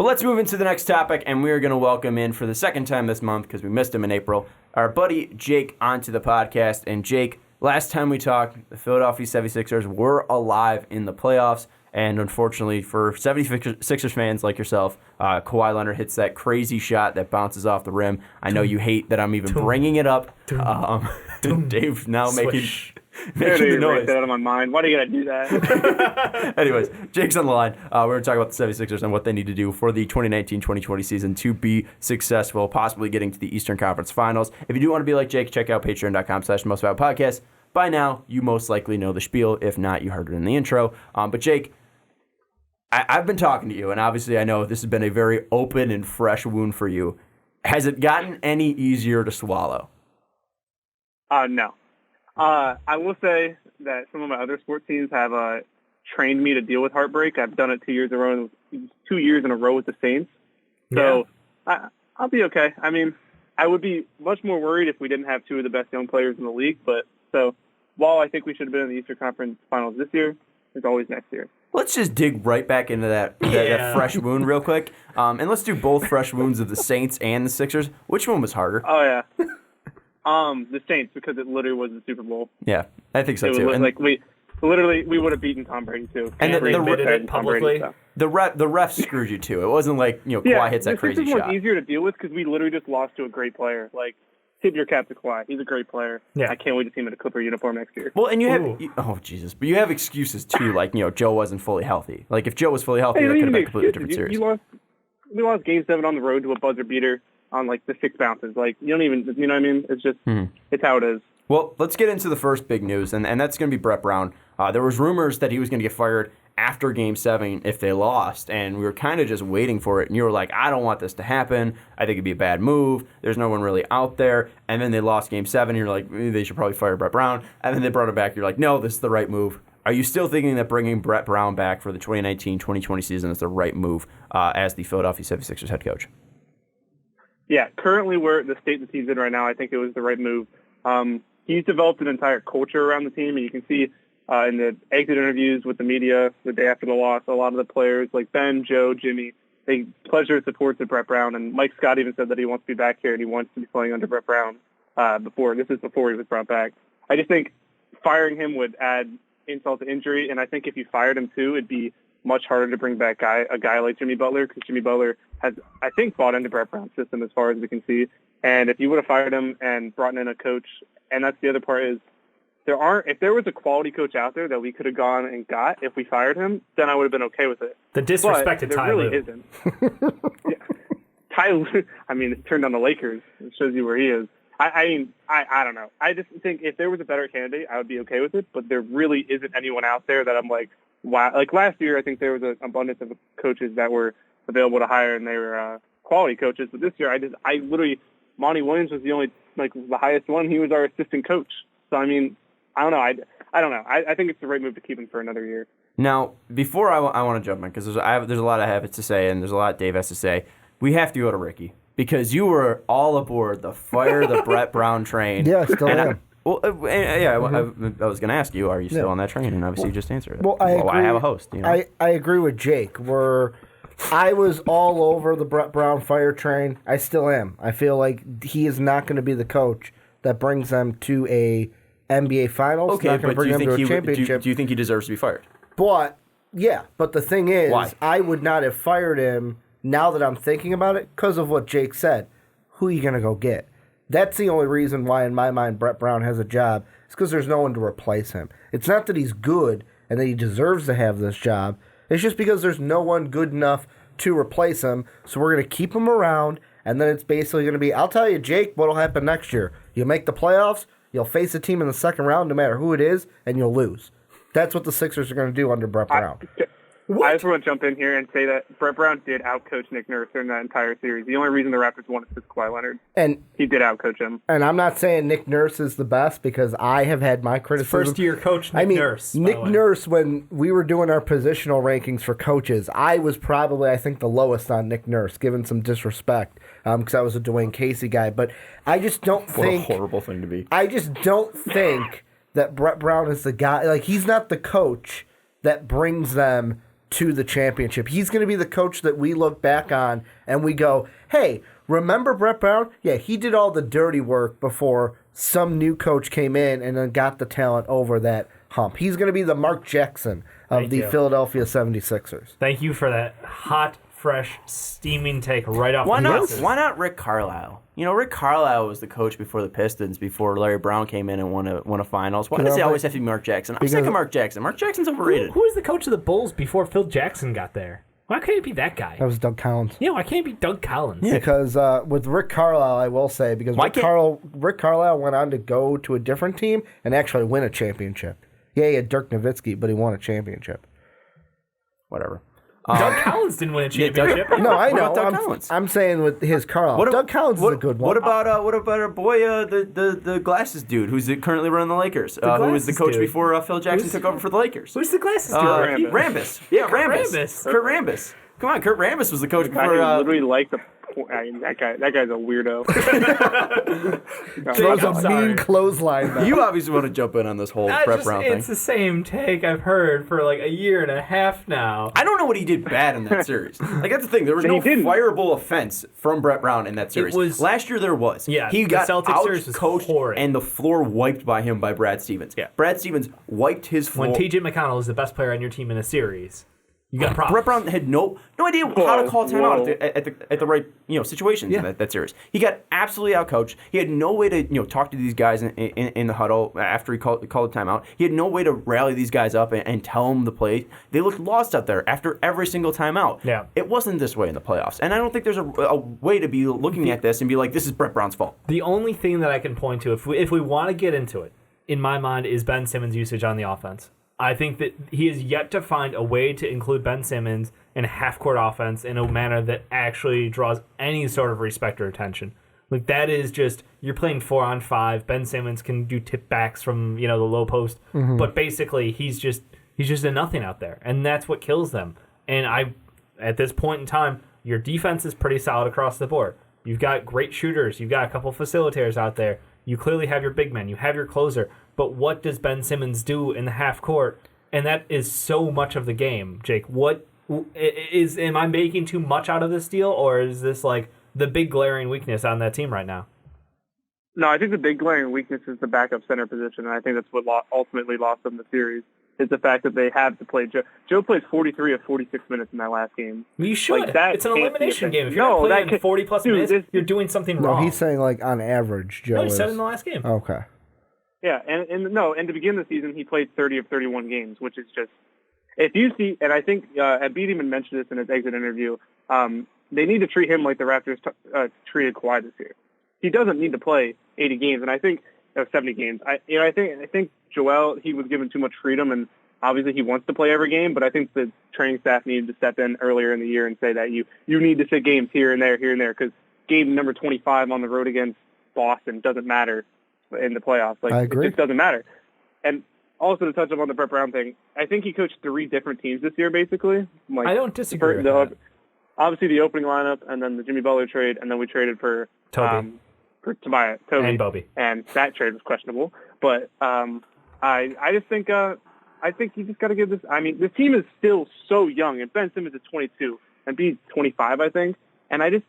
But let's move into the next topic, and we are going to welcome in for the second time this month, because we missed him in April, our buddy Jake onto the podcast. And Jake, last time we talked, the Philadelphia 76ers were alive in the playoffs. And unfortunately for 76ers fans like yourself, Kawhi Leonard hits that crazy shot that bounces off the rim. I know you hate that I'm even bringing it up. Dave now making the noise. That out of my mind. Why do you got to do that? Anyways, Jake's on the line. We're going to talk about the 76ers and what they need to do for the 2019-2020 season to be successful, possibly getting to the Eastern Conference Finals. If you do want to be like Jake, check out patreon.com/mostvaluablepodcast. By now, you most likely know the spiel. If not, you heard it in the intro. But Jake, I've been talking to you, and obviously I know this has been a very open and fresh wound for you. Has it gotten any easier to swallow? No. I will say that some of my other sports teams have trained me to deal with heartbreak. I've done it 2 years in a row with the Saints. So I'll be okay. I mean, I would be much more worried if we didn't have two of the best young players in the league. But so while I think we should have been in the Eastern Conference Finals this year, there's always next year. Let's just dig right back into that fresh wound real quick. And let's do both fresh wounds of the Saints and the Sixers. Which one was harder? Oh, yeah. The Saints, because it literally was the Super Bowl. Yeah, I think so, too. And like we would have beaten Tom Brady, too. And publicly. The ref screwed you, too. It wasn't like, Kawhi hits that crazy shot. The Sixers easier to deal with because we literally just lost to a great player. Like, tip your cap to Kawhi. He's a great player. Yeah. I can't wait to see him in a Clipper uniform next year. Well, and you have but you have excuses too. Like Joe wasn't fully healthy. Like if Joe was fully healthy, that could have been a completely different series. We lost Game 7 on the road to a buzzer beater on like the 6 bounces. Like you don't even, you know what I mean? It's just it's how it is. Well, let's get into the first big news, and that's going to be Brett Brown. There was rumors that he was going to get fired after Game 7 if they lost, and we were kind of just waiting for it, and you were like, I don't want this to happen. I think it'd be a bad move. There's no one really out there. And then they lost Game 7, and you're like, they should probably fire Brett Brown. And then they brought him back. You're like, no, this is the right move. Are you still thinking that bringing Brett Brown back for the 2019-2020 season is the right move as the Philadelphia 76ers head coach? Yeah, currently where the state the team's in right now, I think it was the right move. He's developed an entire culture around the team, and you can see in the exit interviews with the media the day after the loss, a lot of the players like Ben, Joe, Jimmy, they pledged their support to Brett Brown. And Mike Scott even said that he wants to be back here and he wants to be playing under Brett Brown before he was brought back. I just think firing him would add insult to injury. And I think if you fired him too, it'd be much harder to bring back a guy like Jimmy Butler, because Jimmy Butler has, I think, bought into Brett Brown's system as far as we can see. And if you would have fired him and brought in a coach, and that's the other part is, if there was a quality coach out there that we could have gone and got if we fired him, then I would have been okay with it. The disrespect to Ty Lue. Lue. There really isn't. Yeah. Ty Lue, I mean, it turned on the Lakers. It shows you where he is. I don't know. I just think if there was a better candidate, I would be okay with it, but there really isn't anyone out there that I'm like, wow. Like last year, I think there was an abundance of coaches that were available to hire, and they were quality coaches. But this year, I literally, Monty Williams was the only, like, the highest one. He was our assistant coach. So, I mean, I don't know. I don't know. I think it's the right move to keep him for another year. Now, before I want to jump in, because there's a lot I have to say, and there's a lot Dave has to say, we have to go to Ricky, because you were all aboard the fire the Brett Brown train. Yeah, still am. I was going to ask you, are you still on that train? And obviously you just answered it. Well, I agree. I have a host. I agree with Jake. I was all over the Brett Brown fire train. I still am. I feel like he is not going to be the coach that brings them to a NBA Finals. Okay, but do you think he deserves to be fired? But the thing is, why? I would not have fired him now that I'm thinking about it because of what Jake said. Who are you going to go get? That's the only reason why, in my mind, Brett Brown has a job. It's because there's no one to replace him. It's not that he's good and that he deserves to have this job. It's just because there's no one good enough to replace him. So we're going to keep him around, and then it's basically going to be, I'll tell you, Jake, what'll happen next year. You'll make the playoffs, you'll face a team in the second round no matter who it is, and you'll lose. That's what the Sixers are going to do under Brett Brown. I just want to jump in here and say that Brett Brown did outcoach Nick Nurse during that entire series. The only reason the Raptors won is because Kawhi Leonard. And he did outcoach him. And I'm not saying Nick Nurse is the best, because I have had my criticism. First-year coach Nick Nurse. Nick Nurse, when we were doing our positional rankings for coaches, I was probably, I think, the lowest on Nick Nurse, given some disrespect, because I was a Dwayne Casey guy. But I just don't think... What a horrible thing to be. I just don't think that Brett Brown is the guy... Like, he's not the coach that brings them to the championship. He's going to be the coach that we look back on and we go, hey, remember Brett Brown? Yeah, he did all the dirty work before some new coach came in and then got the talent over that hump. He's going to be the Mark Jackson of the Philadelphia 76ers. Thank you for that hot, fresh, steaming take right off Why the not? presses. Why not Rick Carlisle? You know, Rick Carlisle was the coach before the Pistons, before Larry Brown came in and won a finals. Why does it always have to be Mark Jackson? I'm sick of Mark Jackson. Mark Jackson's overrated. Who was the coach of the Bulls before Phil Jackson got there? Why can't it be that guy? That was Doug Collins. Yeah, why can't it be Doug Collins? Yeah. Because with Rick Carlisle, I will say, because Rick Carlisle went on to go to a different team and actually win a championship. Yeah, he had Dirk Nowitzki, but he won a championship. Whatever. Doug Collins didn't win a championship. No, I know. Doug Collins? I'm saying with his Carlisle. Doug Collins is a good one. What about our boy, the glasses dude, who's currently running the Lakers, who was the coach before Phil Jackson took over for the Lakers? Who's the glasses dude? Rambis. Yeah, Rambis. Kurt Rambis. Come on, Kurt Rambis was the coach before. I literally like the. That guy's a weirdo. Throws a mean clothesline. Though. You obviously want to jump in on this whole Brett Brown thing. It's the same take I've heard for like a year and a half now. I don't know what he did bad in that series. Like, that's the thing. There was no fireable offense from Brett Brown in that series. Last year there was. Yeah, he got out-coached and the floor wiped by him by Brad Stevens. Yeah. Brad Stevens wiped his floor. When T.J. McConnell is the best player on your team in a series, you got problems. Brett Brown had no idea how to call timeout at the right situations in that series. He got absolutely outcoached. He had no way to talk to these guys in the huddle after he called the timeout. He had no way to rally these guys up and tell them the play. They looked lost out there after every single timeout. Yeah. It wasn't this way in the playoffs, and I don't think there's a way to be looking at this and be like, this is Brett Brown's fault. The only thing that I can point to, if we want to get into it, in my mind, is Ben Simmons' usage on the offense. I think that he has yet to find a way to include Ben Simmons in a half-court offense in a manner that actually draws any sort of respect or attention. Like, that is just, you're playing 4-on-5. Ben Simmons can do tip-backs from, the low post. Mm-hmm. But basically, he's just a nothing out there. And that's what kills them. And at this point in time, your defense is pretty solid across the board. You've got great shooters. You've got a couple facilitators out there. You clearly have your big men. You have your closer. But what does Ben Simmons do in the half court? And that is so much of the game, Jake. Am I making too much out of this deal, or is this like the big glaring weakness on that team right now? No, I think the big glaring weakness is the backup center position, and I think that's what ultimately lost them the series. Is the fact that they have to play Joe. Joe plays 43 of 46 minutes in that last game. You should. It's an elimination game. If you're not playing 40-plus minutes, you're doing something wrong. No, he's saying like on average, Joe. No, he said in the last game. Okay. Yeah, and to begin the season, he played 30 of 31 games, which is just, if you see, and I think Embiid even mentioned this in his exit interview, they need to treat him like the Raptors treated Kawhi this year. He doesn't need to play 80 games, and I think 70 games. I think Joel, he was given too much freedom, and obviously he wants to play every game, but I think the training staff needed to step in earlier in the year and say that you need to sit games here and there, because game number 25 on the road against Boston doesn't matter in the playoffs. I agree. It just doesn't matter. And also to touch up on the Brett Brown thing, I think he coached 3 different teams this year, basically. Like, I don't disagree with that. Obviously the opening lineup, and then the Jimmy Butler trade, and then we traded for Toby. For Tobias, Toby, and Bobby. And that trade was questionable. But I just think you just got to give this. I mean, this team is still so young, and Ben Simmons is 22, and B's 25, I think. And I just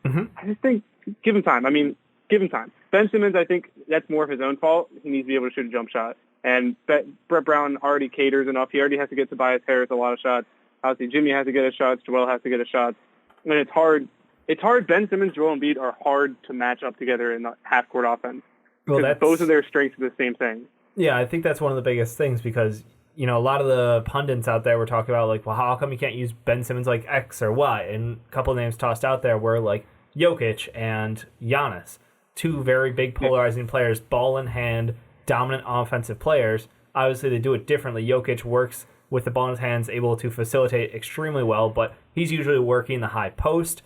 think give him time. I mean, give him time. Ben Simmons, I think that's more of his own fault. He needs to be able to shoot a jump shot. And Brett Brown already caters enough. He already has to get Tobias Harris a lot of shots. Obviously, Jimmy has to get his shots. Joel has to get his shots. And it's hard. It's hard. Ben Simmons, Joel Embiid are hard to match up together in the half-court offense. Well, both of their strengths are the same thing. Yeah, I think that's one of the biggest things because, a lot of the pundits out there were talking about, like, well, how come you can't use Ben Simmons like X or Y? And a couple of names tossed out there were, like, Jokic and Giannis. 2 very big polarizing players, ball in hand, dominant offensive players. Obviously, they do it differently. Jokic works with the ball in his hands, able to facilitate extremely well, but he's usually working the high post.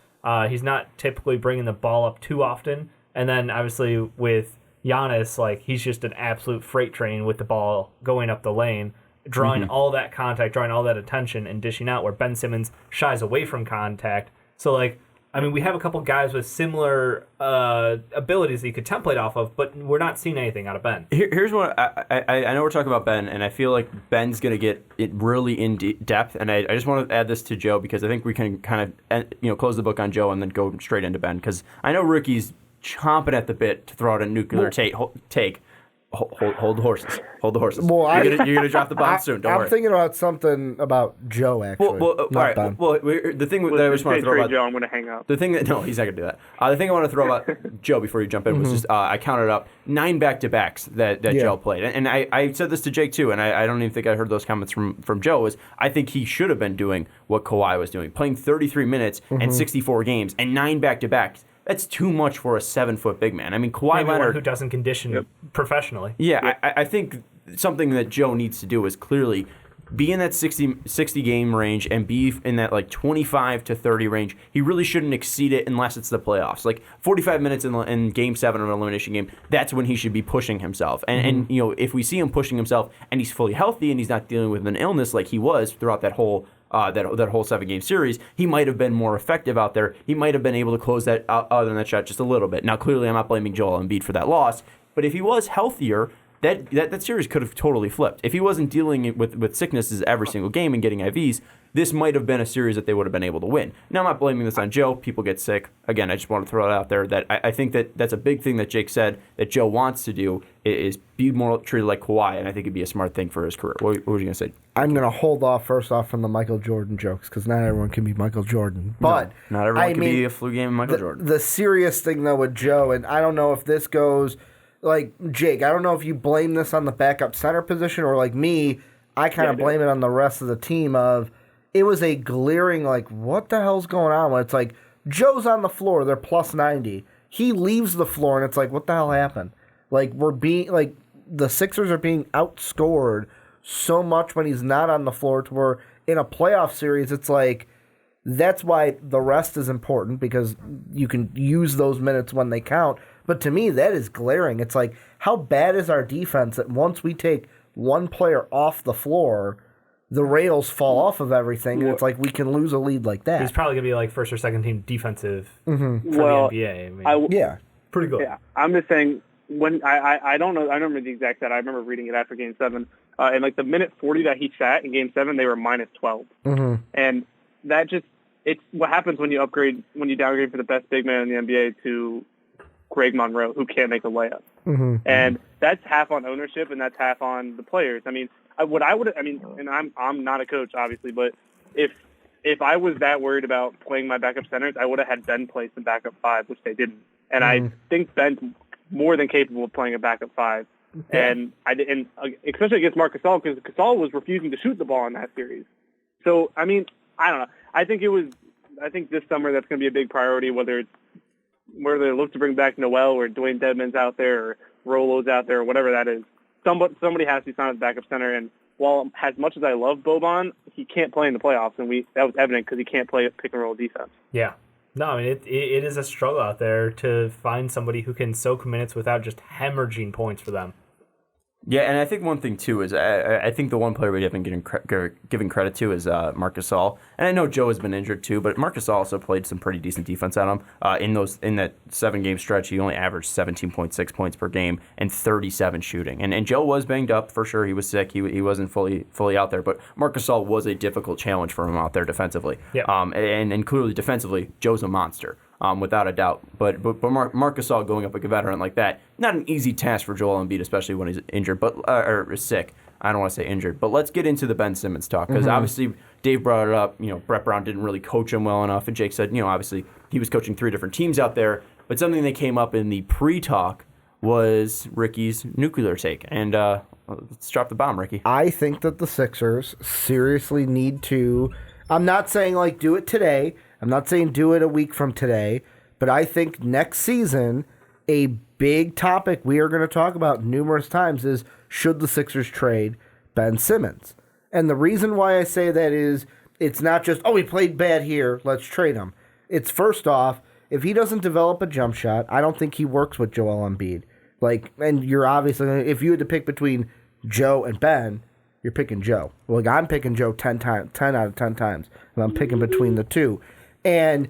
He's not typically bringing the ball up too often. And then, obviously, with Giannis, like, he's just an absolute freight train with the ball going up the lane, drawing all that contact, drawing all that attention, and dishing out, where Ben Simmons shies away from contact. So, like, I mean, we have a couple guys with similar abilities that you could template off of, but we're not seeing anything out of Ben. Here's what I know we're talking about Ben, and I feel like Ben's going to get it really in depth, and I just want to add this to Joe because I think we can kind of close the book on Joe and then go straight into Ben because I know Ricky's chomping at the bit to throw out a nuclear take. Hold the horses. Hold the horses. Well, you're gonna drop the bomb soon. Don't worry. I'm thinking about something about Joe actually. All right. Ben. Well, the thing that I just want to throw about Joe, I'm going to hang up. the thing that no, he's not gonna do that. The thing I want to throw about Joe before you jump in was just I counted up 9 back-to-backs that Joe played, and I said this to Jake too, and I don't even think I heard those comments from Joe. Was I think he should have been doing what Kawhi was doing, playing 33 minutes and 64 games and 9 back-to-backs. That's too much for a 7-foot big man. I mean, Kawhi Leonard, who doesn't condition professionally. Yeah, I think something that Joe needs to do is clearly be in that 60 game range and be in that like 25 to 30 range. He really shouldn't exceed it unless it's the playoffs. Like 45 minutes in Game 7 of an elimination game, that's when he should be pushing himself. And if we see him pushing himself and he's fully healthy and he's not dealing with an illness like he was throughout that whole that whole 7-game series, he might have been more effective out there. He might have been able to close that out other than that shot just a little bit. Now, clearly, I'm not blaming Joel Embiid for that loss, but if he was healthier, that series could have totally flipped. If he wasn't dealing with sicknesses every single game and getting IVs, this might have been a series that they would have been able to win. Now, I'm not blaming this on Joe. People get sick. Again, I just want to throw it out there that I think that's a big thing that Jake said that Joe wants to do is be more treated like Kawhi, and I think it'd be a smart thing for his career. What were you going to say? I'm going to hold off first off from the Michael Jordan jokes because not everyone can be Michael Jordan. But no, not everyone can be a flu game Michael Jordan. The serious thing, though, with Joe, and I don't know if this goes, like, Jake, I don't know if you blame this on the backup center position or like me, I kind of blame it on the rest of the team of it was a glaring, like, what the hell's going on? When it's like, Joe's on the floor, they're plus 90. He leaves the floor, and it's like, what the hell happened? Like, the Sixers are being outscored so much when he's not on the floor to where in a playoff series, it's like, that's why the rest is important because you can use those minutes when they count. But to me, that is glaring. It's like, how bad is our defense that once we take one player off the floor, the rails fall off of everything, and it's like we can lose a lead like that. He's probably going to be like first or second team defensive for the NBA. I mean, pretty good. Yeah, I'm just saying, when I don't know, I don't remember the exact stat. I remember reading it after Game 7. And like the minute 40 that he sat in Game 7, they were minus 12. And that it's what happens when you downgrade for the best big man in the NBA to Greg Monroe, who can't make a layup. And that's half on ownership and that's half on the players. I mean, and I'm not a coach, obviously, but if I was that worried about playing my backup centers, I would have had Ben play some backup 5, which they didn't. And I think Ben's more than capable of playing a backup 5. And especially against Marc Gasol, because Gasol was refusing to shoot the ball in that series. So, I mean, I don't know. I think this summer that's going to be a big priority, whether they look to bring back Noel or Dwayne Dedman's out there or Rolo's out there or whatever that is. Somebody has to be signed as backup center, and while as much as I love Boban, he can't play in the playoffs, and that was evident because he can't play pick and roll defense. Yeah. No, I mean, it is a struggle out there to find somebody who can soak minutes without just hemorrhaging points for them. Yeah, and I think one thing, too, is I think the one player we haven't giving credit to is Marc Gasol. And I know Joe has been injured, too, but Marc Gasol also played some pretty decent defense on him. In that 7-game stretch, he only averaged 17.6 points per game and 37 shooting. And Joe was banged up, for sure. He was sick. He wasn't fully out there. But Marc Gasol was a difficult challenge for him out there defensively. Yep. And clearly, defensively, Joe's a monster. Without a doubt. But Marc Gasol going up like a veteran like that, not an easy task for Joel Embiid, especially when he's injured, or sick. I don't want to say injured. But let's get into the Ben Simmons talk, because obviously Dave brought it up. Brett Brown didn't really coach him well enough, and Jake said, obviously he was coaching 3 different teams out there. But something that came up in the pre-talk was Ricky's nuclear take. And let's drop the bomb, Ricky. I think that the Sixers seriously need to. I'm not saying do it today. I'm not saying do it a week from today, but I think next season, a big topic we are going to talk about numerous times is should the Sixers trade Ben Simmons? And the reason why I say that is it's not just, he played bad here, let's trade him. It's first off, if he doesn't develop a jump shot, I don't think he works with Joel Embiid. And you're obviously, if you had to pick between Joe and Ben, you're picking Joe. I'm picking Joe 10 out of 10 times, and I'm picking between the two. And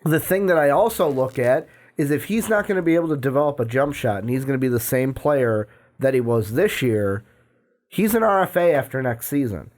the thing that I also look at is if he's not going to be able to develop a jump shot and he's going to be the same player that he was this year, he's an RFA after next season.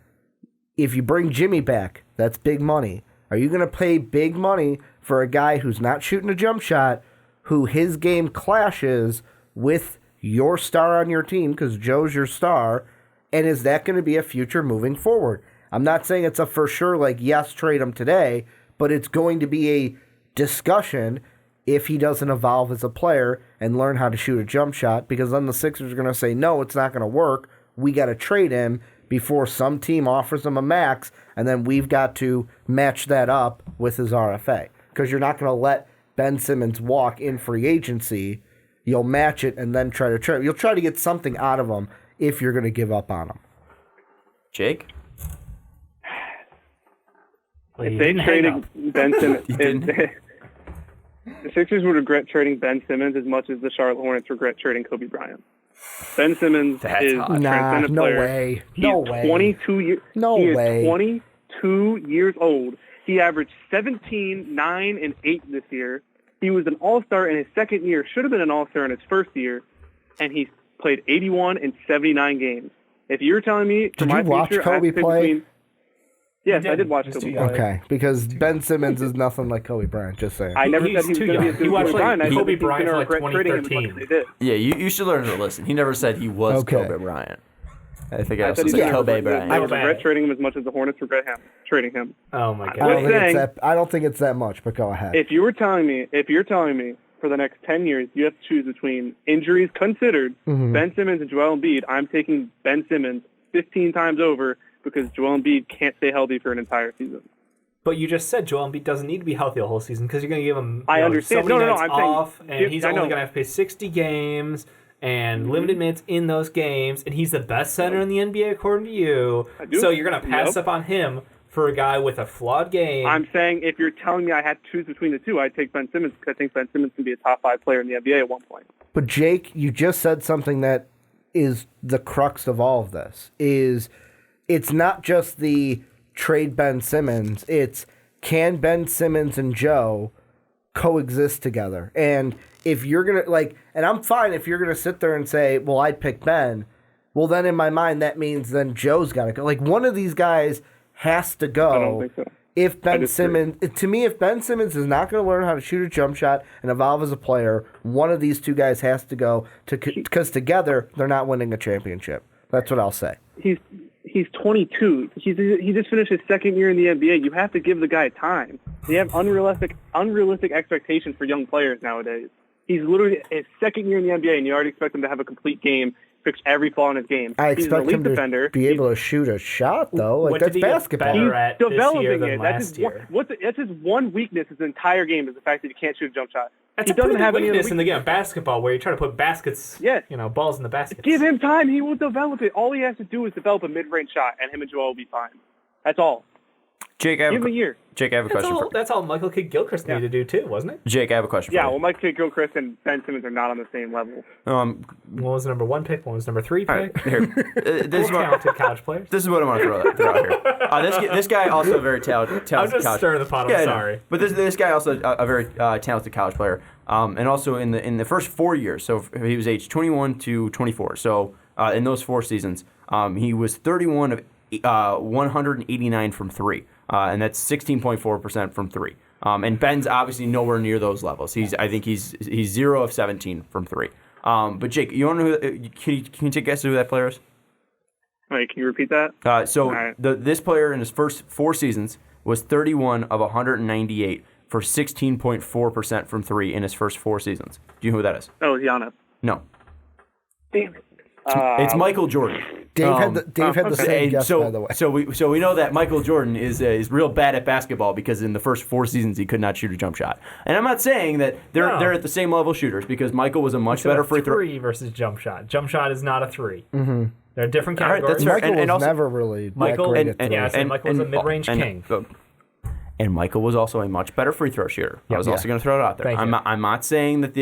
If you bring Jimmy back, that's big money. Are you going to pay big money for a guy who's not shooting a jump shot, who his game clashes with your star on your team because Joe's your star, and is that going to be a future moving forward? I'm not saying it's a for sure, like, yes, trade him today, but it's going to be a discussion if he doesn't evolve as a player and learn how to shoot a jump shot, because then the Sixers are going to say, no, it's not going to work. We got to trade him before some team offers him a max, and then we've got to match that up with his RFA. Because you're not going to let Ben Simmons walk in free agency. You'll match it and then try to trade. You'll try to get something out of him if you're going to give up on him. Jake? If they traded Ben Simmons, the Sixers would regret trading Ben Simmons as much as the Charlotte Hornets regret trading Kobe Bryant. Ben Simmons is a transcendent no player. Way. He's No way. 22 years. No he way. Is 22 years old. He averaged 17, 9, and 8 this year. He was an All-Star in his second year. Should have been an All-Star in his first year, and he played 81 and 79 games. If you're telling me, Did you watch Kobe play? Yes, I did watch Kobe play. Okay, because Ben Simmons is nothing like Kobe Bryant. Just saying. I never said he was going to be as good as Kobe Bryant. I said Kobe he's going Bryant to for like regret trading him as much as they did. Yeah, you should learn to listen. He never said he was Kobe Bryant. I think I also said said Kobe Bryant. I regret trading him as much as the Hornets regret trading him. Oh my god! I don't think it's that much, but go ahead. If you're telling me for the next 10 years you have to choose between injuries considered, Ben Simmons and Joel Embiid, I'm taking Ben Simmons 15 times over because Joel Embiid can't stay healthy for an entire season. But you just said Joel Embiid doesn't need to be healthy the whole season because you're going to give him I understand. so many nights I'm off, saying, and he's only going to have to play 60 games and limited minutes in those games, and he's the best center in the NBA according to you. So you're going to pass up on him for a guy with a flawed game. I'm saying if you're telling me I had to choose between the two, I'd take Ben Simmons because I think Ben Simmons can be a top 5 player in the NBA at one point. But Jake, you just said something that is the crux of all of this. It's not just the trade Ben Simmons. It's can Ben Simmons and Joe coexist together? And if you're going to, and I'm fine if you're going to sit there and say, well, I'd pick Ben. Well, then in my mind, that means then Joe's got to go. One of these guys has to go. I don't think so. If Ben Simmons, to me, if Ben Simmons is not going to learn how to shoot a jump shot and evolve as a player, one of these two guys has to go because together they're not winning a championship. That's what I'll say. He's 22. He just finished his second year in the NBA. You have to give the guy time. They have unrealistic expectations for young players nowadays. He's literally his second year in the NBA, and you already expect him to have a complete game, fix every flaw in his game. I He's expect an elite him to defender. be able to shoot a shot, though. What That's did he get basketball. better at He's this year developing than it. last year? That's his one weakness his entire game is the fact that he can't shoot a jump shot. That's a pretty big weakness in the game of basketball where you're trying to put baskets, balls in the baskets. Give him time. He will develop it. All he has to do is develop a mid-range shot, and him and Joel will be fine. That's all. Jake, give him a year. Jake, I have a question for you. That's all Michael Kidd-Gilchrist needed to do, too, wasn't it? Jake, I have a question for you. Yeah, well, Michael Kidd-Gilchrist and Ben Simmons are not on the same level. One was the number 1 pick, one was number 3 pick. This is talented college players. This is what I want to throw out here. This guy also a very talented I'm just stirring the pot. I'm sorry. No. But this guy also a very talented college player. And also in the first 4 years, so he was age 21 to 24. So in those 4 seasons, he was 31 of 189 from 3. And that's 16.4% from 3. And Ben's obviously nowhere near those levels. I think he's 0 of 17 from 3. But Jake, you want to know can you take a guess who that player is? Wait, can you repeat that? Right. This player in his first 4 seasons was 31 of 198 for 16.4% from 3 in his first 4 seasons. Do you know who that is? Oh, Giannis. No. Damn it. It's Michael Jordan. Dave had the same guess, by the way. So we know that Michael Jordan is real bad at basketball because in the first 4 seasons he could not shoot a jump shot. And I'm not saying that they're at the same level shooters because Michael was a much better free throw. 3 versus jump shot. Jump shot is not a 3. Mm-hmm. They're different categories. Right, Michael was also, never really Michael that great and Michael was a mid-range king. And Michael was also a much better free throw shooter. I was also going to throw it out there. I'm not saying that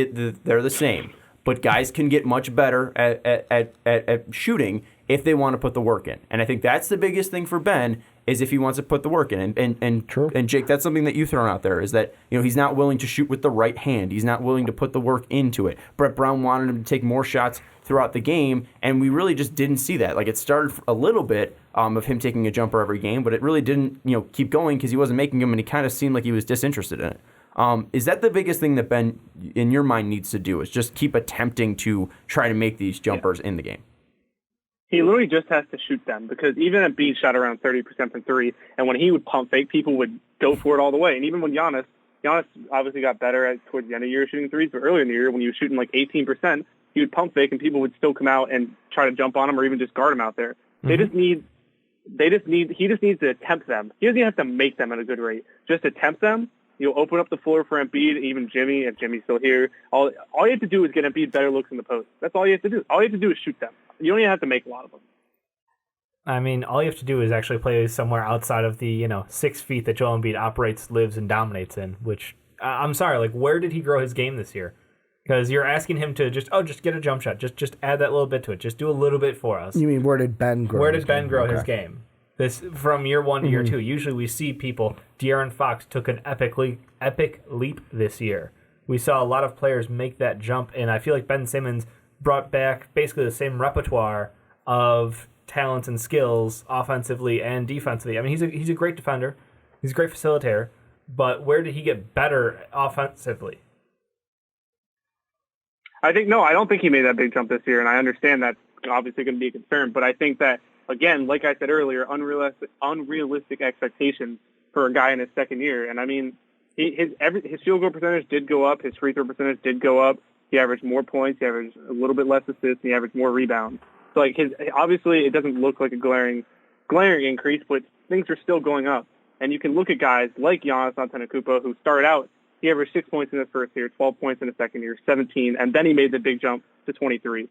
they're the same, but guys can get much better at shooting if they want to put the work in. And I think that's the biggest thing for Ben is if he wants to put the work in. And Jake, that's something that you've thrown out there, is that he's not willing to shoot with the right hand. He's not willing to put the work into it. Brett Brown wanted him to take more shots throughout the game, and we really just didn't see that. Like, it started a little bit of him taking a jumper every game, but it really didn't keep going because he wasn't making them, and he kind of seemed like he was disinterested in it. Is that the biggest thing that Ben, in your mind, needs to do, is just keep attempting to try to make these jumpers in the game? He literally just has to shoot them, because even Embiid shot around 30% from three, and when he would pump fake, people would go for it all the way. And even when Giannis obviously got better towards the end of the year shooting threes, but earlier in the year when he was shooting like 18%, he would pump fake and people would still come out and try to jump on him or even just guard him out there. Mm-hmm. He just needs to attempt them. He doesn't even have to make them at a good rate. Just attempt them. You'll open up the floor for Embiid, even Jimmy, if Jimmy's still here. All you have to do is get Embiid better looks in the post. That's all you have to do. All you have to do is shoot them. You don't even have to make a lot of them. I mean, all you have to do is actually play somewhere outside of the 6 feet that Joel Embiid operates, lives, and dominates in. Which I'm sorry, like, where did he grow his game this year? Because you're asking him to just get a jump shot, just add that little bit to it, just do a little bit for us. You mean where did Ben grow? Where did Ben grow his game? This from year 1 to year 2. Usually we see people. De'Aaron Fox took an epic leap this year. We saw a lot of players make that jump, and I feel like Ben Simmons brought back basically the same repertoire of talents and skills offensively and defensively. I mean, he's a great defender. He's a great facilitator. But where did he get better offensively? I don't think he made that big jump this year, and I understand that's obviously going to be a concern. But I think that, again, like I said earlier, unrealistic expectations for a guy in his second year. And I mean, his field goal percentage did go up. His free throw percentage did go up. He averaged more points. He averaged a little bit less assists. And he averaged more rebounds. So like obviously it doesn't look like a glaring increase, but things are still going up. And you can look at guys like Giannis Antetokounmpo, who started out, he averaged 6 points in his first year, 12 points in his second year, 17, and then he made the big jump to 23.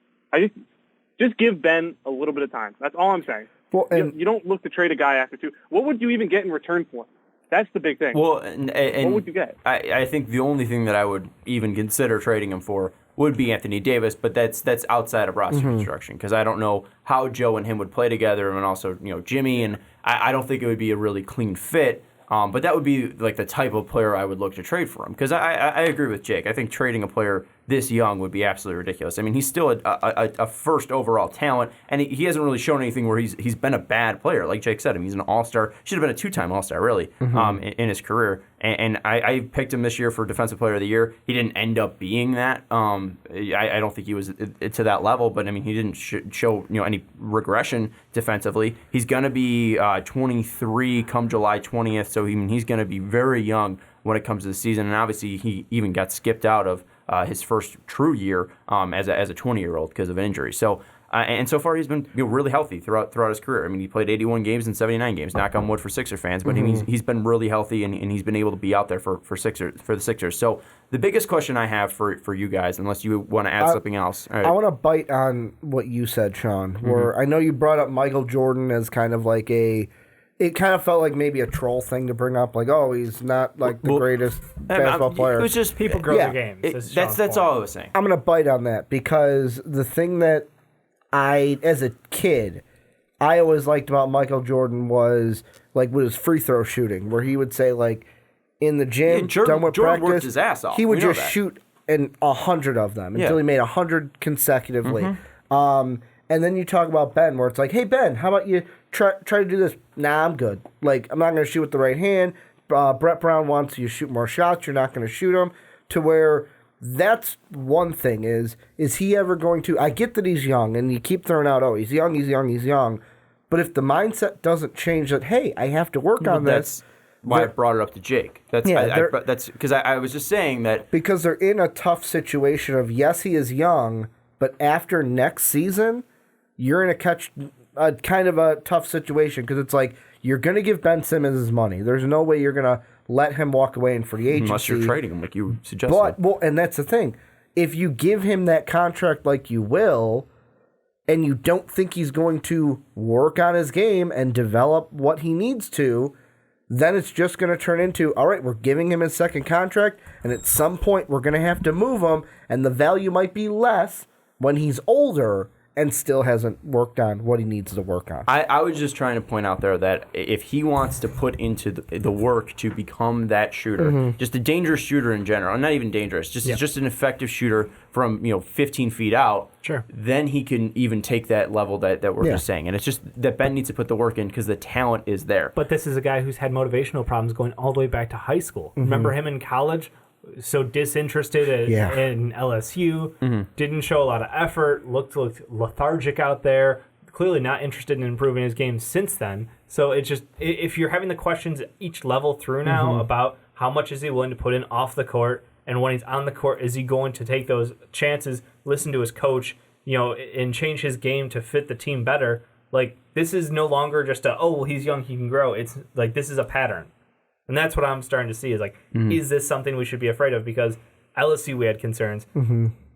Just give Ben a little bit of time. That's all I'm saying. Well, you don't look to trade a guy after 2. What would you even get in return for him? That's the big thing. Well, what would you get? I think the only thing that I would even consider trading him for would be Anthony Davis, but that's outside of roster construction, because I don't know how Joe and him would play together, and also Jimmy, and I don't think it would be a really clean fit. But that would be like the type of player I would look to trade for him, because I agree with Jake. I think trading a player this young would be absolutely ridiculous. I mean, he's still a first overall talent, and he hasn't really shown anything where he's been a bad player. Like Jake said, he's an all-star. Should have been a 2-time all-star, really, in his career. And I picked him this year for Defensive Player of the Year. He didn't end up being that. I don't think he was to that level, but I mean, he didn't show any regression defensively. He's going to be 23 come July 20th, so he's going to be very young when it comes to the season. And obviously, he even got skipped out of his first true year as a 20-year-old because of injury. So and so far he's been really healthy throughout his career. I mean, he played 81 games in 79 games. Knock on wood for Sixer fans, but he's been really healthy and he's been able to be out there for the Sixers. So the biggest question I have for you guys, unless you want to add something else, I want to bite on what you said, Sean. Where I know you brought up Michael Jordan as kind of like it kind of felt like maybe a troll thing to bring up, like, oh, he's not like the greatest basketball player. It was just people grow their games. That's all I was saying. I'm going to bite on that because the thing that as a kid, I always liked about Michael Jordan was like with his free throw shooting, where he would say like in the gym, done with Jordan practice, worked his ass off. He would just shoot 100 of them until he made 100 consecutively. And then you talk about Ben, where it's like, hey, Ben, how about you try to do this? Nah, I'm good. Like, I'm not going to shoot with the right hand. Brett Brown wants you to shoot more shots. You're not going to shoot them. To where that's one thing is he ever going to... I get that he's young, and you keep throwing out, oh, he's young. But if the mindset doesn't change that, hey, I have to work on this... That's why I brought it up to Jake. That's because I was just saying that... Because they're in a tough situation of, yes, he is young, but after next season... You're in a kind of a tough situation because it's like you're going to give Ben Simmons his money. There's no way you're going to let him walk away in free agency. Unless you're trading him like you suggested. And that's the thing. If you give him that contract like you will, and you don't think he's going to work on his game and develop what he needs to, then it's just going to turn into, all right, we're giving him his second contract, and at some point we're going to have to move him, and the value might be less when he's older. and still hasn't worked on what he needs to work on. I was just trying to point out there that if he wants to put into the work to become that shooter, just a dangerous shooter in general, not even dangerous, just an effective shooter from 15 feet out, then he can even take that level that we're just saying. And it's just that Ben needs to put the work in because the talent is there. But this is a guy who's had motivational problems going all the way back to high school. Remember him in college? So disinterested in LSU, didn't show a lot of effort, looked lethargic out there, clearly not interested in improving his game since then. So it's just, if you're having the questions at each level through now about how much is he willing to put in off the court, and when he's on the court, is he going to take those chances, listen to his coach, and change his game to fit the team better? Like, this is no longer just he's young, he can grow. It's like, this is a pattern. And that's what I'm starting to see is is this something we should be afraid of? Because LSU, we had concerns.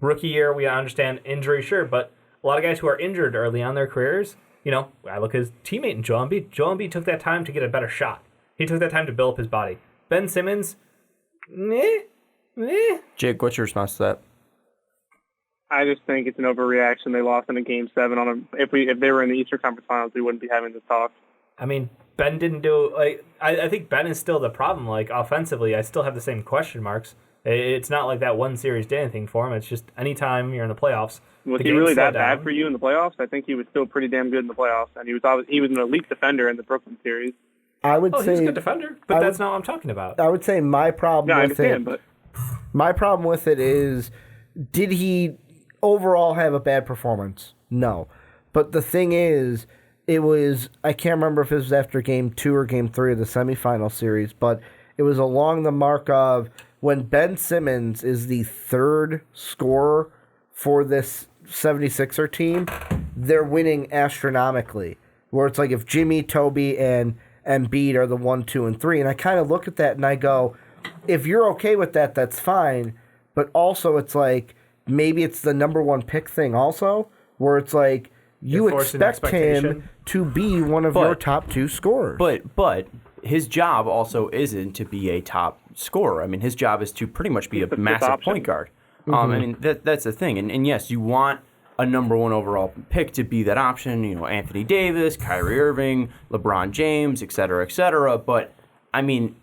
Rookie year, we understand injury, sure, but a lot of guys who are injured early on in their careers, I look at his teammate in Joel Embiid. Joel Embiid took that time to get a better shot. He took that time to build up his body. Ben Simmons, Jake, what's your response to that? I just think it's an overreaction. They lost in a Game 7 on them. If they were in the Eastern Conference Finals, we wouldn't be having this talk. I mean, Ben didn't do I think Ben is still the problem. Offensively, I still have the same question marks. It's not like that one series did anything for him. It's just anytime you're in the playoffs. Was he really that bad for you in the playoffs? I think he was still pretty damn good in the playoffs, and he was an elite defender in the Brooklyn series. I would say he's a good defender, but that's not what I'm talking about. I would say my problem my problem with it is, did he overall have a bad performance? No. But the thing is, I can't remember if it was after Game 2 or Game 3 of the semifinal series, but it was along the mark of when Ben Simmons is the third scorer for this 76er team, they're winning astronomically. Where it's like if Jimmy, Toby, and Embiid are the 1, 2, and 3. And I kind of look at that and I go, if you're okay with that, that's fine. But also it's like, maybe it's the number one pick thing also, where it's like, you expect him to be one of your top 2 scorers. But his job also isn't to be a top scorer. I mean, his job is to pretty much be a massive point guard. I mean, that's the thing. And yes, you want a number 1 overall pick to be that option. Anthony Davis, Kyrie Irving, LeBron James, et cetera, But, I mean,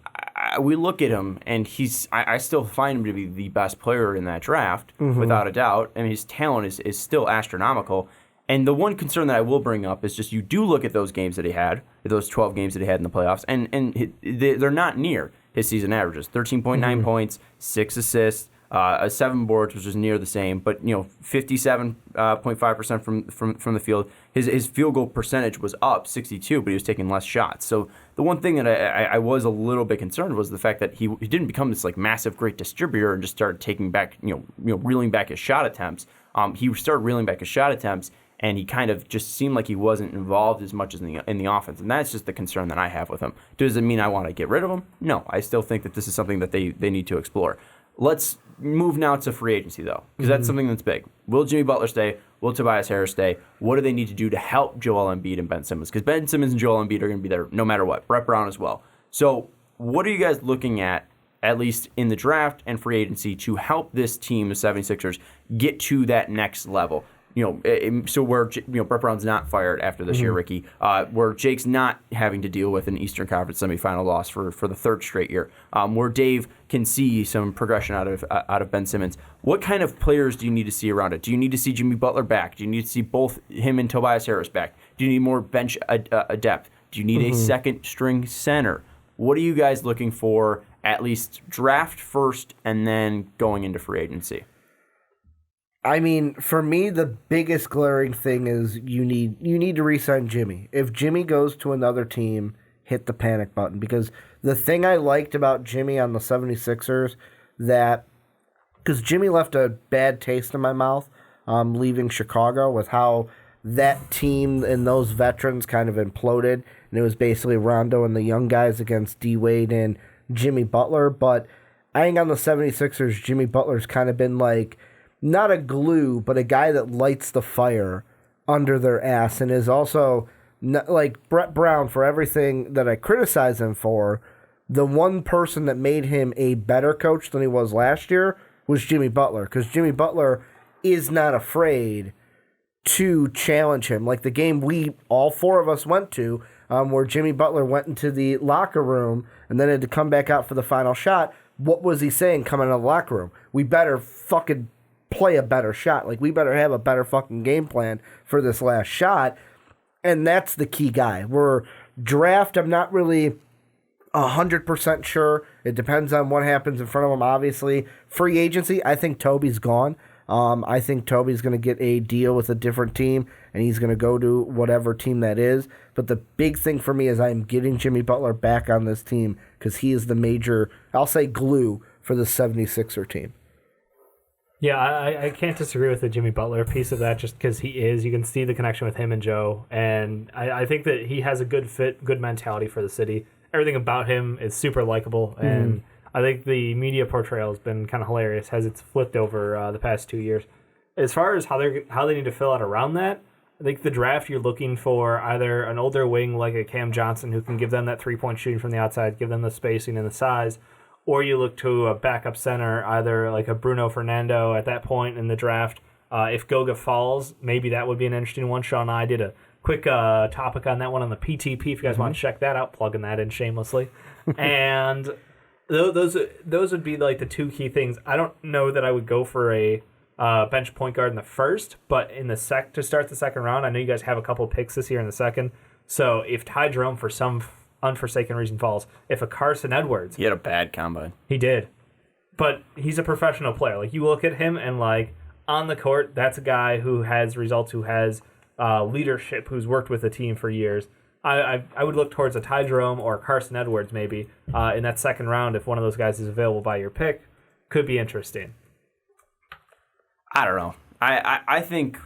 we look at him, and I still find him to be the best player in that draft, without a doubt. I mean, his talent is still astronomical. And the one concern that I will bring up is just you do look at those games that he had, those 12 games that he had in the playoffs, and they're not near his season averages. 13.9 points, 6 assists, 7 boards, which is near the same, but 57.5% from the field. His field goal percentage was up 62, but he was taking less shots. So the one thing that I was a little bit concerned was the fact that he didn't become this massive great distributor and just started taking back reeling back his shot attempts. He started reeling back his shot attempts, and he kind of just seemed like he wasn't involved as much as in the offense. And that's just the concern that I have with him. Does it mean I want to get rid of him? No. I still think that this is something that they need to explore. Let's move now to free agency, though, because that's something that's big. Will Jimmy Butler stay? Will Tobias Harris stay? What do they need to do to help Joel Embiid and Ben Simmons? Because Ben Simmons and Joel Embiid are going to be there no matter what. Brett Brown as well. So what are you guys looking at least in the draft and free agency, to help this team, the 76ers, get to that next level? So where Brett Brown's not fired after this year, Ricky, where Jake's not having to deal with an Eastern Conference semifinal loss for the 3rd straight year, where Dave can see some progression out of Ben Simmons. What kind of players do you need to see around it? Do you need to see Jimmy Butler back? Do you need to see both him and Tobias Harris back? Do you need more bench depth? Do you need a second string center? What are you guys looking for, at least draft first and then going into free agency? I mean, for me, the biggest glaring thing is you need to re-sign Jimmy. If Jimmy goes to another team, hit the panic button. Because the thing I liked about Jimmy on the 76ers, because Jimmy left a bad taste in my mouth leaving Chicago, with how that team and those veterans kind of imploded. And it was basically Rondo and the young guys against D-Wade and Jimmy Butler. But I think on the 76ers, Jimmy Butler's kind of been not a glue, but a guy that lights the fire under their ass, and is also, like Brett Brown, for everything that I criticize him for, the one person that made him a better coach than he was last year was Jimmy Butler, because Jimmy Butler is not afraid to challenge him. Like the game all four of us went to, where Jimmy Butler went into the locker room and then had to come back out for the final shot. What was he saying coming out of the locker room? We better fucking play a better shot. Like, we better have a better fucking game plan for this last shot. And that's the key guy. Draft, I'm not really 100% sure. It depends on what happens in front of him, obviously. Free agency, I think Toby's gone. I think Toby's going to get a deal with a different team, and he's going to go to whatever team that is. But the big thing for me is I'm getting Jimmy Butler back on this team because he is the major, I'll say, glue for the 76er team. Yeah, I can't disagree with the Jimmy Butler piece of that just because he is. You can see the connection with him and Joe, and I think that he has a good fit, good mentality for the city. Everything about him is super likable, and I think the media portrayal has been kind of hilarious as it's flipped over the past 2 years. As far as how they need to fill out around that, I think the draft you're looking for either an older wing like a Cam Johnson who can give them that three-point shooting from the outside, give them the spacing and the size, or you look to a backup center, either like a Bruno Fernando at that point in the draft. If Goga falls, maybe that would be an interesting one. Sean and I did a quick topic on that one on the PTP. If you guys want to check that out, plugging that in shamelessly. And those would be like the two key things. I don't know that I would go for a bench point guard in the first, but in the to start the second round, I know you guys have a couple of picks this year in the second. So if Ty Jerome for some unforsaken reason falls, if a Carson Edwards, he had a bad combine. He did, but he's a professional player. Like, you look at him and like on the court, that's a guy who has results, who has leadership, who's worked with the team for years. I would look towards a Ty Jerome or Carson Edwards maybe in that second round if one of those guys is available by your pick. Could be interesting. I don't know. I think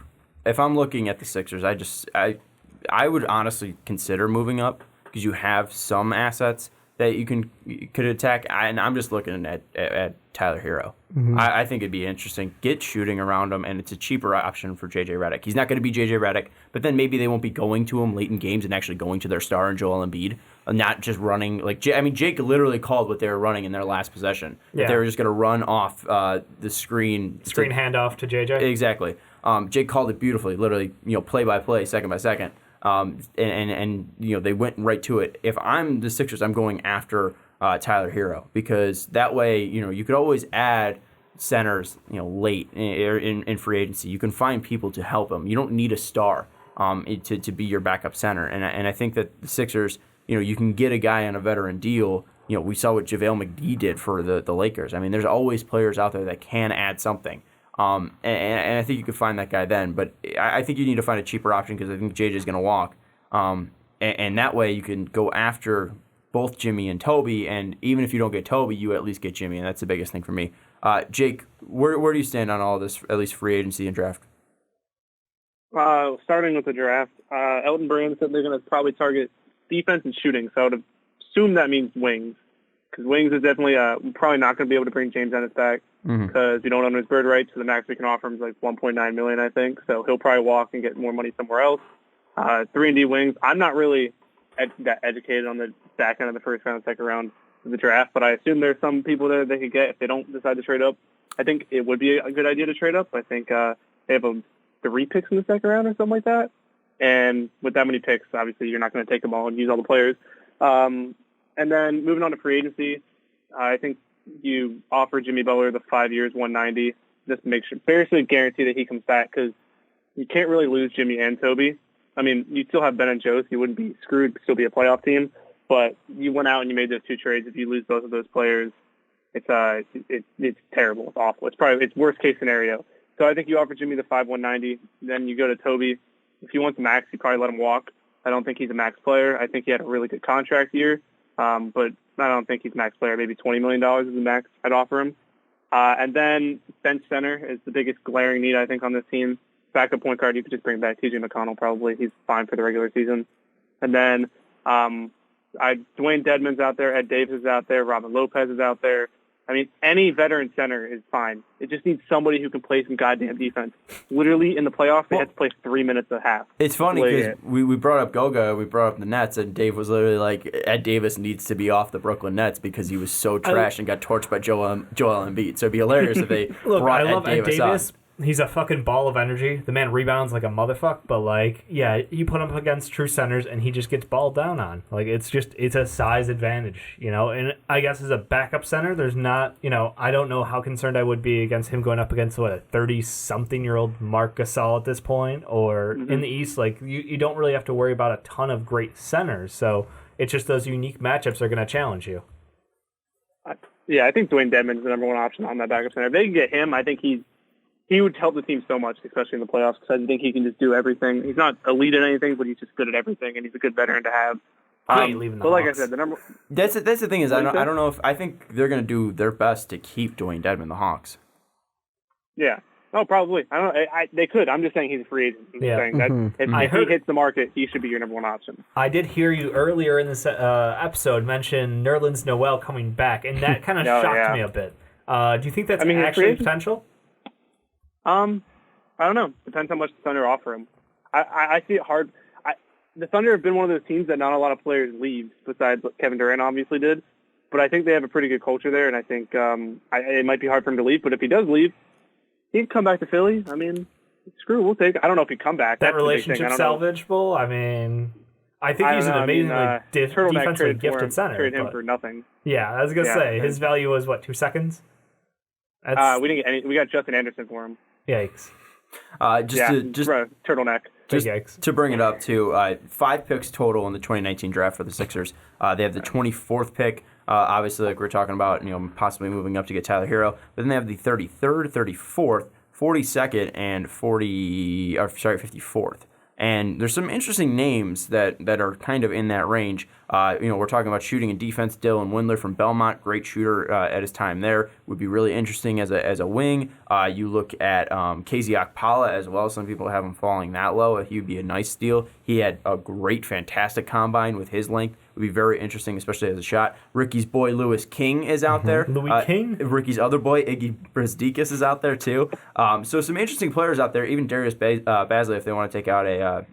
if I'm looking at the Sixers, I would honestly consider moving up because you have some assets that you could attack. And I'm just looking at Tyler Hero. Mm-hmm. I think it'd be interesting. Get shooting around him, and it's a cheaper option for J.J. Redick. He's not going to be J.J. Redick, but then maybe they won't be going to him late in games and actually going to their star and Joel Embiid, not just running. Jake literally called what they were running in their last possession. Yeah. They were just going to run off the screen. Screen handoff to J.J.? Exactly. Jake called it beautifully, literally, play by play, second by second. And they went right to it. If I'm the Sixers, I'm going after Tyler Hero because that way, you could always add centers, late in free agency. You can find people to help them. You don't need a star to be your backup center. And I think that the Sixers, you can get a guy on a veteran deal. We saw what JaVale McGee did for the Lakers. I mean, there's always players out there that can add something. And I think you could find that guy then. But I think you need to find a cheaper option because I think JJ is going to walk. And that way you can go after both Jimmy and Toby. And even if you don't get Toby, you at least get Jimmy. And that's the biggest thing for me. Jake, where do you stand on all this, at least free agency and draft? Starting with the draft, Elton Brand said they're going to probably target defense and shooting. So I would assume that means wings. Because wings is definitely probably not going to be able to bring James Ennis back because we don't own his bird rights. So the max we can offer him is like $1.9 million, I think. So he'll probably walk and get more money somewhere else. 3-and-D wings. I'm not really that educated on the back end of the first round, second round of the draft, but I assume there's some people there they could get if they don't decide to trade up. I think it would be a good idea to trade up. I think they have 3 picks in the second round or something like that. And with that many picks, obviously you're not going to take them all and use all the players. And then moving on to free agency, I think you offer Jimmy Butler the 5 years, $190, just to make sure, basically guarantee that he comes back because you can't really lose Jimmy and Toby. I mean, you still have Ben and Joe, so you wouldn't be screwed, still be a playoff team. But you went out and you made those 2 trades. If you lose both of those players, it's terrible. It's awful. It's worst case scenario. So I think you offer Jimmy the 190. Then you go to Toby. If he wants max, you probably let him walk. I don't think he's a max player. I think he had a really good contract year. But I don't think he's a max player. Maybe $20 million is the max I'd offer him. And then bench center is the biggest glaring need, I think, on this team. Backup point guard, you could just bring back T.J. McConnell probably. He's fine for the regular season. And then Dwayne Dedmon's out there, Ed Davis is out there, Robin Lopez is out there. I mean, any veteran center is fine. It just needs somebody who can play some goddamn defense. Literally, in the playoffs, they had to play 3 minutes a half. It's funny because we brought up Goga, we brought up the Nets, and Dave was literally like, Ed Davis needs to be off the Brooklyn Nets because he was so trash and got torched by Joel Embiid. So it'd be hilarious if they brought Ed Davis up. he's a fucking ball of energy. The man rebounds like a motherfucker, but like, yeah, you put him up against true centers and he just gets balled down on. Like, it's a size advantage, you know. And I guess as a backup center, there's not, you know, I don't know how concerned I would be against him going up against a 30-something-year-old Marc Gasol at this point, or in the East, like you don't really have to worry about a ton of great centers. So it's just those unique matchups are going to challenge you. Yeah, I think Dwayne Dedmon's the number one option on that backup center. If they can get him, I think he would help the team so much, especially in the playoffs, because I think he can just do everything. He's not elite at anything, but he's just good at everything, and he's a good veteran to have. But like I said, the number. That's the thing is I don't know if I think they're going to do their best to keep Dwayne Dedmon, the Hawks. Yeah. Oh, probably. I don't know. They could. I'm just saying he's a free agent. I'm just saying that if he hits the market, he should be your number one option. I did hear you earlier in this episode mention Nerlens Noel coming back, and that kind of shocked me a bit. Do you think that's actually potential? I don't know. Depends how much the Thunder offer him. I see it hard. The Thunder have been one of those teams that not a lot of players leave, besides what Kevin Durant obviously did. But I think they have a pretty good culture there, and I think it might be hard for him to leave. But if he does leave, he'd come back to Philly. I mean, screw, we'll take it. I don't know if he'd come back. That relationship salvageable? I mean, I think he's an amazingly defensively gifted center. Traded him for nothing. Yeah, I was going to say, his value was, 2 seconds? We didn't get any. We got Justin Anderson for him. Yikes. Just turtleneck. Just to bring it up to 5 picks total in the 2019 draft for the Sixers. They have the 24th pick. Obviously, like we're talking about, possibly moving up to get Tyler Hero. But then they have the 33rd, 34th, 42nd, and 54th. And there's some interesting names that are kind of in that range. We're talking about shooting and defense. Dylan Windler from Belmont, great shooter at his time there. Would be really interesting as a wing. You look at KZ Okpala as well. Some people have him falling that low. He would be a nice steal. He had a great, fantastic combine with his length. Would be very interesting, especially as a shot. Ricky's boy, Louis King, is out there. Louis King? Ricky's other boy, Iggy Brasdeikis, is out there, too. So some interesting players out there, even Darius Bazley, if they want to take out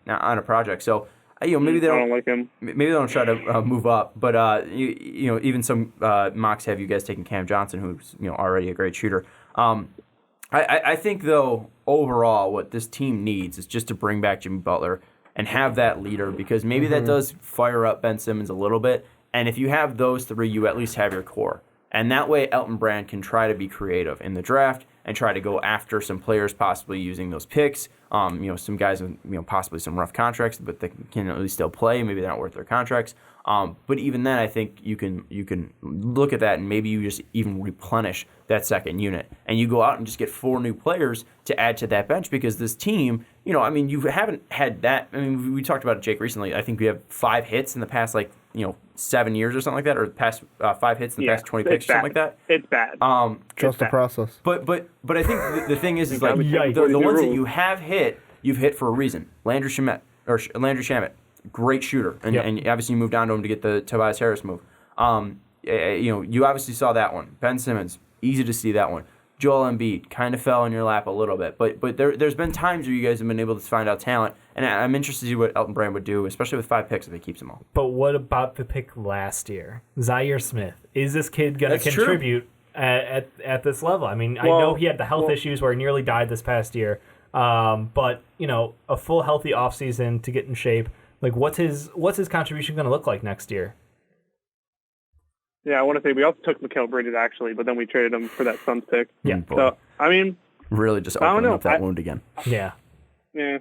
on a project. So, maybe they don't like him. Maybe they don't try to move up. But, even some mocks have you guys taking Cam Johnson, who's, already a great shooter. I think, though, overall, what this team needs is just to bring back Jimmy Butler and have that leader, because maybe that does fire up Ben Simmons a little bit. And if you have those three, you at least have your core. And that way Elton Brand can try to be creative in the draft and try to go after some players possibly using those picks. Some guys with possibly some rough contracts, but they can at least still play. Maybe they're not worth their contracts. But even then, I think you can look at that and maybe you just even replenish that second unit. And you go out and just get 4 new players to add to that bench, because this team, you haven't had that. I mean, we talked about Jake recently. I think we have 5 hits in the past, 7 years or something like that, or past 5 hits in the past 20 picks or something like that. It's bad. Trust the process. But I think the thing is like the ones that you have hit, you've hit for a reason. Landry Shamet, great shooter, and obviously you moved down to him to get the Tobias Harris move. You obviously saw that one. Ben Simmons, easy to see that one. Joel Embiid kind of fell in your lap a little bit, but there's been times where you guys have been able to find out talent, and I'm interested to see what Elton Brand would do, especially with 5 picks if he keeps them all. But what about the pick last year, Zhaire Smith? Is this kid going to contribute at this level? I mean, I know he had the health issues where he nearly died this past year, but a full healthy offseason to get in shape. Like, what's his contribution going to look like next year? Yeah, I want to say we also took Mikal Bridges, actually, but then we traded him for that Suns pick. Yeah. So, I mean... Really just opening up that wound again. Yeah. Yeah.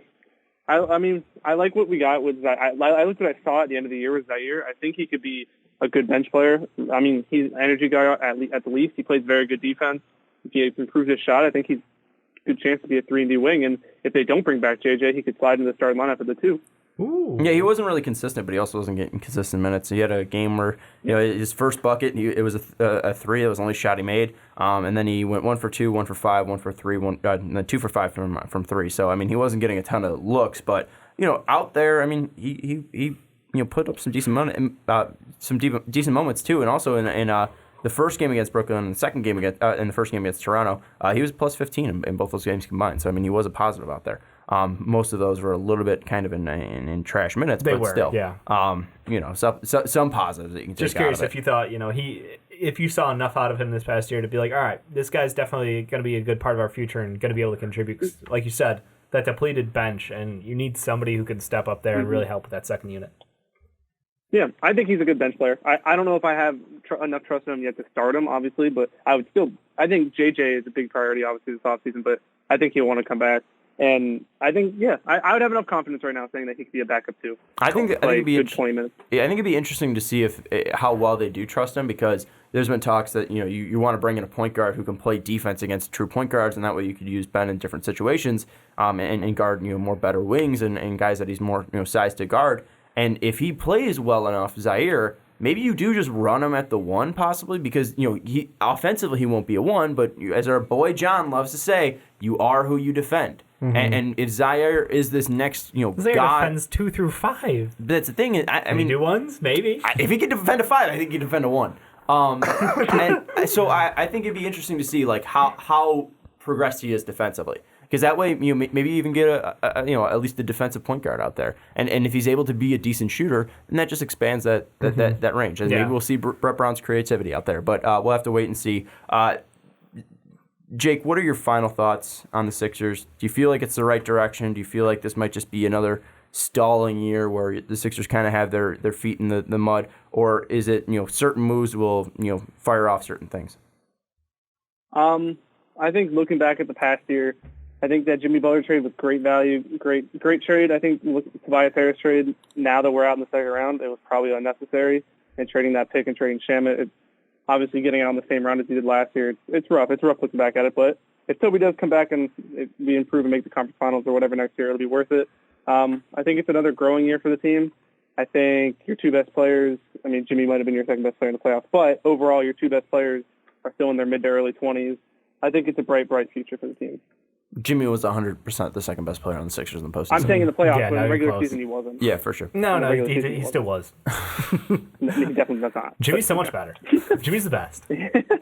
I mean, I like what we got with Zhaire. I looked what I saw at the end of the year with Zhaire. I think he could be a good bench player. I mean, he's an energy guy at the least. He plays very good defense. If he improves his shot, I think he's a good chance to be a 3-and-D wing. And if they don't bring back JJ, he could slide into the starting lineup at the 2. Ooh. Yeah, he wasn't really consistent, but he also wasn't getting consistent minutes. He had a game where his first bucket, it was a 3. It was the only shot he made, and then he went 1 for 2, 1 for 5, 1 for 3, and then 2 for 5 from 3. So I mean, he wasn't getting a ton of looks, but out there, I mean, he put up some decent decent moments too, and also in the first game against Brooklyn and the second game in the first game against Toronto, he was plus 15 in both those games combined. So I mean, he was a positive out there. Most of those were a little bit kind of in trash minutes, but still, yeah. some positives that you can take just curious out of if you thought, if you saw enough out of him this past year to be like, all right, this guy's definitely going to be a good part of our future and going to be able to contribute. 'Cause like you said, that depleted bench, and you need somebody who can step up there and really help with that second unit. Yeah, I think he's a good bench player. I don't know if I have enough trust in him yet to start him, obviously, but I think JJ is a big priority, obviously, this offseason, but I think he'll want to come back. And I think, I would have enough confidence right now saying that he could be a backup too. I think it'd be 20 minutes. Yeah, I think it'd be interesting to see how well they do trust him, because there's been talks that you want to bring in a point guard who can play defense against true point guards, and that way you could use Ben in different situations and guard more better wings and guys that he's more sized to guard. And if he plays well enough, Zhaire, maybe you do just run him at the one possibly, because he offensively he won't be a one, but as our boy John loves to say, you are who you defend. Mm-hmm. And if Zhaire is this next Zhaire guy, defends 2 through 5. That's the thing. I mean, do ones maybe. If he could defend a 5, I think he could defend a 1. And so I think it'd be interesting to see like how progressed he is defensively. Because that way, maybe even get at least a defensive point guard out there, and if he's able to be a decent shooter, then that just expands that range, and maybe we'll see Brett Brown's creativity out there. But we'll have to wait and see. Jake, what are your final thoughts on the Sixers? Do you feel like it's the right direction? Do you feel like this might just be another stalling year where the Sixers kind of have their feet in the mud, or is it certain moves will fire off certain things? I think looking back at the past year, I think that Jimmy Butler trade was great value, great trade. I think with the Tobias Harris trade, now that we're out in the second round, it was probably unnecessary. And trading that pick and trading Shamet, it's obviously getting out in the same round as he did last year. It's rough. It's rough looking back at it. But if Toby does come back and be improved and make the conference finals or whatever next year, it'll be worth it. I think it's another growing year for the team. I think your 2 best players, I mean, Jimmy might have been your second best player in the playoffs, but overall your 2 best players are still in their mid to early 20s. I think it's a bright future for the team. Jimmy was 100% the second best player on the Sixers in the postseason. I'm saying in the playoffs, but in the regular close. season he wasn't. Yeah, for sure. No, he still was. No, he definitely does not. Jimmy's so much better. Jimmy's the best.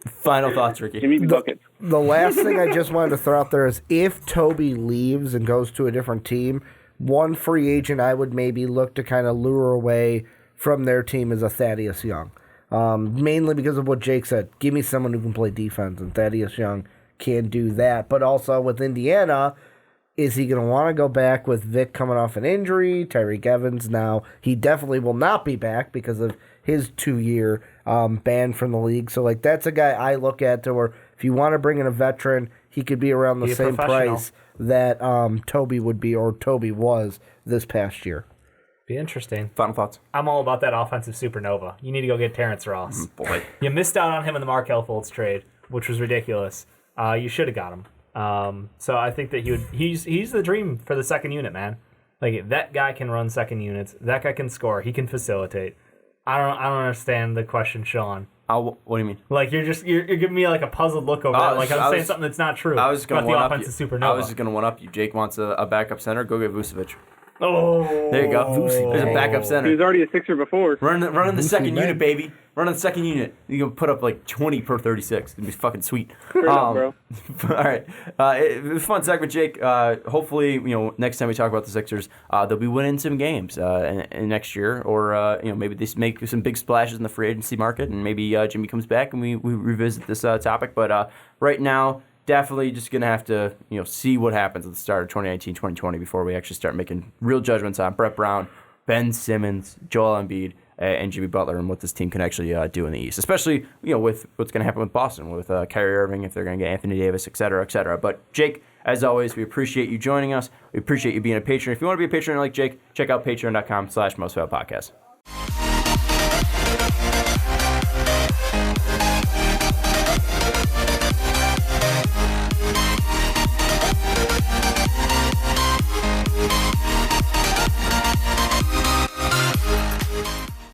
Final thoughts, Ricky. Jimmy buckets. The last thing I just wanted to throw out there is if Toby leaves and goes to a different team, one free agent I would maybe look to kind of lure away from their team is a Thaddeus Young. Mainly because of what Jake said. Give me someone who can play defense, and Thaddeus Young can do that. But also with Indiana, is he going to want to go back with Vic coming off an injury? Tyreek Evans now, he definitely will not be back because of his 2-year ban from the league. So like that's a guy I look at to where if you want to bring in a veteran, he could be around the same price that Toby would be, or Toby was this past year. Be interesting. Final thoughts. I'm all about that offensive supernova. You need to go get Terrence Ross. Boy. You missed out on him in the Markelle Fultz trade, which was ridiculous. You should have got him. So I think that he's the dream for the second unit, man. Like that guy can run second units. That guy can score. He can facilitate. I don't understand the question, Sean. What do you mean? Like you're giving me like a puzzled look over it. Like I'm saying something that's not true. I was going to one up you. Supernova. I was just going to one up you. Jake wants a backup center. Go get Vucevic. Oh, there you go. There's a backup center. He was already a Sixer before. Running the second unit, baby. Running the second unit. You can put up like 20 per 36. It'd be fucking sweet. Bro. All right. It was a fun segment, Jake. Hopefully, next time we talk about the Sixers, they'll be winning some games in next year, or maybe they make some big splashes in the free agency market, and maybe Jimmy comes back and we revisit this topic. But right now, definitely just going to have to see what happens at the start of 2019-2020 before we actually start making real judgments on Brett Brown, Ben Simmons, Joel Embiid, and Jimmy Butler, and what this team can actually do in the East, especially with what's going to happen with Boston, with Kyrie Irving, if they're going to get Anthony Davis, et cetera, et cetera. But Jake, as always, we appreciate you joining us. We appreciate you being a patron. If you want to be a patron like Jake, check out patreon.com/MostFabPodcast.